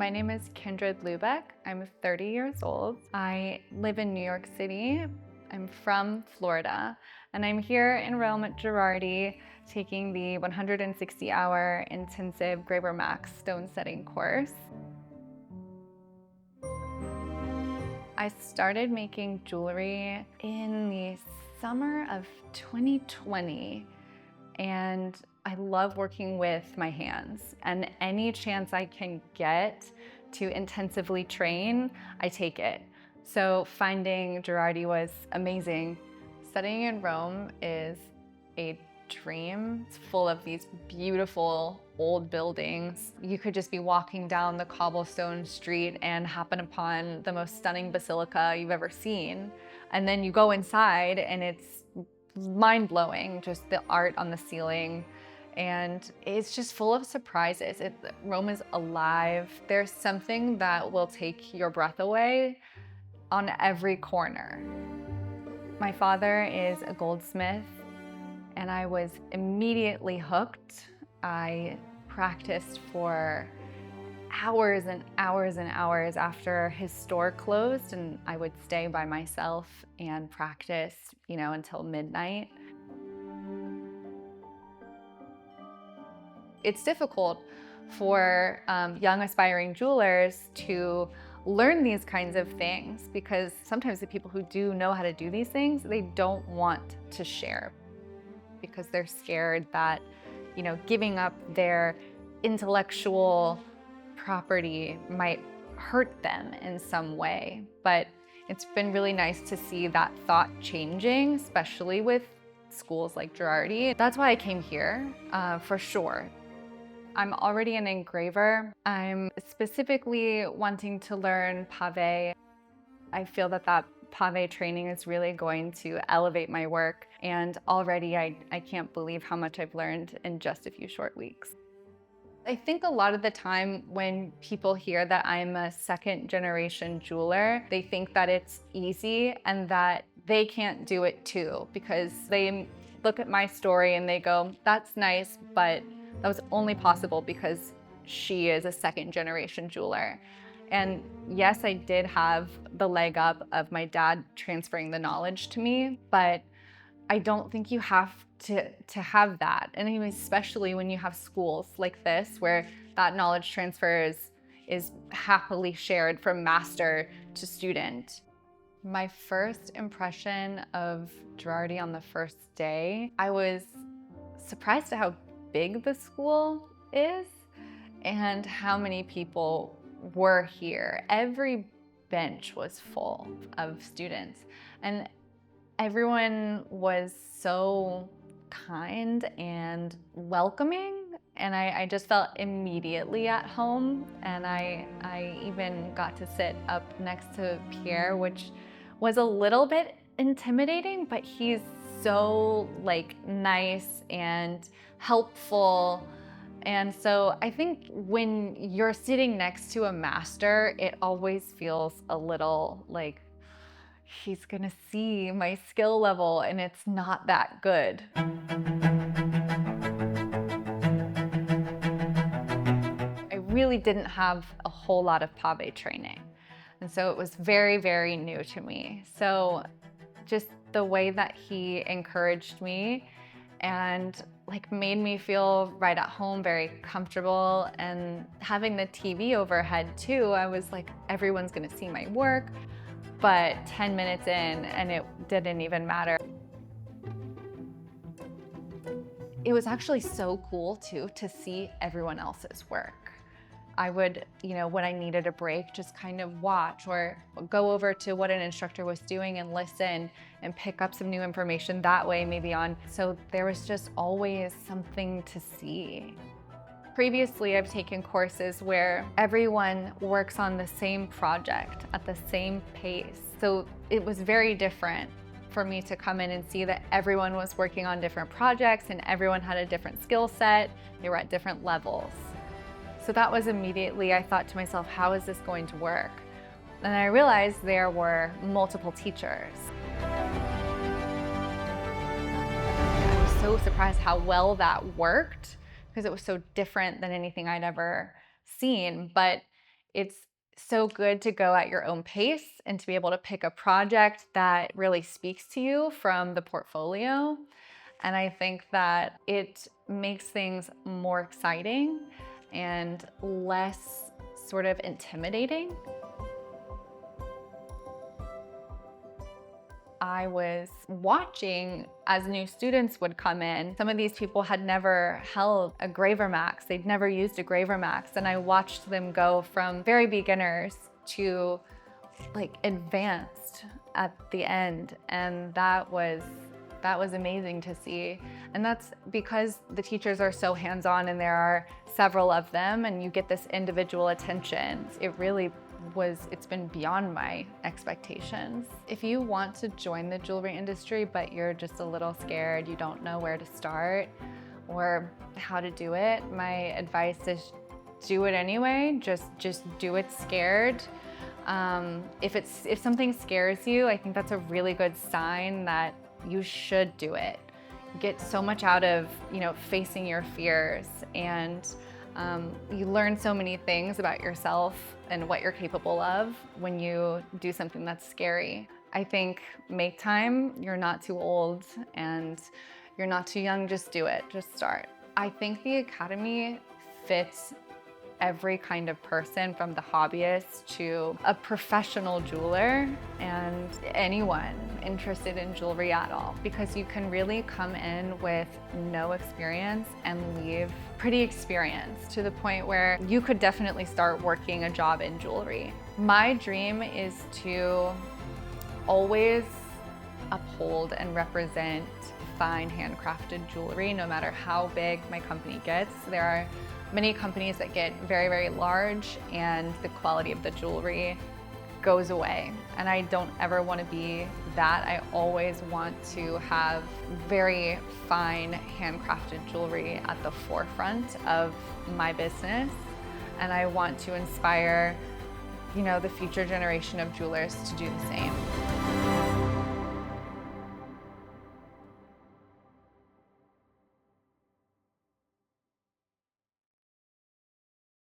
My name is Kindred Lubeck. I'm 30 years old. I live in New York City. I'm from Florida, and I'm here in Rome at Girardi taking the 160-hour intensive Graeber Max stone setting course. I started making jewelry in the summer of 2020, and I love working with my hands, and any chance I can get to intensively train, I take it. So finding Girardi was amazing. Studying in Rome is a dream. It's full of these beautiful old buildings. You could just be walking down the cobblestone street and happen upon the most stunning basilica you've ever seen. And then you go inside and it's mind-blowing, just the art on the ceiling. And it's just full of surprises. Rome is alive. There's something that will take your breath away on every corner. My father is a goldsmith, and I was immediately hooked. I practiced for hours and hours and hours after his store closed, and I would stay by myself and practice, until midnight. It's difficult for young aspiring jewelers to learn these kinds of things because sometimes the people who do know how to do these things, they don't want to share because they're scared that, giving up their intellectual property might hurt them in some way. But it's been really nice to see that thought changing, especially with schools like Girardi. That's why I came here, for sure. I'm already an engraver. I'm specifically wanting to learn pave. I feel that pave training is really going to elevate my work, and already I can't believe how much I've learned in just a few short weeks. I think a lot of the time when people hear that I'm a second-generation jeweler, they think that it's easy and that they can't do it too, because they look at my story and they go, that's nice, but that was only possible because she is a second-generation jeweler. And yes, I did have the leg up of my dad transferring the knowledge to me, but I don't think you have to have that. And especially when you have schools like this where that knowledge transfer is happily shared from master to student. My first impression of Girardi on the first day, I was surprised at how big the school is and how many people were here. Every bench was full of students, and everyone was so kind and welcoming, and I just felt immediately at home. And I even got to sit up next to Pierre, which was a little bit intimidating, but he's so nice and helpful. And so I think when you're sitting next to a master, it always feels a little like he's gonna see my skill level, and it's not that good. I really didn't have a whole lot of pave training. And so it was very, very new to me. So just the way that he encouraged me and made me feel right at home, very comfortable. And having the TV overhead too, I was like, everyone's gonna see my work. But 10 minutes in, and it didn't even matter. It was actually so cool too to see everyone else's work. I would, when I needed a break, just kind of watch or go over to what an instructor was doing and listen and pick up some new information that way maybe on. So there was just always something to see. Previously, I've taken courses where everyone works on the same project at the same pace. So it was very different for me to come in and see that everyone was working on different projects and everyone had a different skill set. They were at different levels. So that was immediately, I thought to myself, how is this going to work? And I realized there were multiple teachers. I was so surprised how well that worked because it was so different than anything I'd ever seen. But It's so good to go at your own pace and to be able to pick a project that really speaks to you from the portfolio. And I think that it makes things more exciting and less sort of intimidating. I was watching as new students would come in. Some of these people had never held a Graver Max. They'd never used a Graver Max. And I watched them go from very beginners to like advanced at the end. And that was amazing to see. And that's because the teachers are so hands-on and there are several of them and you get this individual attention. It's been beyond my expectations. If you want to join the jewelry industry, but you're just a little scared, you don't know where to start or how to do it, my advice is do it anyway. Just do it scared. If something scares you, I think that's a really good sign that you should do it. You get so much out of, facing your fears, and you learn so many things about yourself and what you're capable of when you do something that's scary. I think make time. You're not too old and you're not too young. Just do it. Just start. I think the Academy fits every kind of person, from the hobbyist to a professional jeweler and anyone interested in jewelry at all, because you can really come in with no experience and leave pretty experienced, to the point where you could definitely start working a job in jewelry. My dream is to always uphold and represent fine handcrafted jewelry, no matter how big my company gets. There are many companies that get very, very large and the quality of the jewelry goes away. And I don't ever want to be that. I always want to have very fine handcrafted jewelry at the forefront of my business. And I want to inspire, the future generation of jewelers to do the same.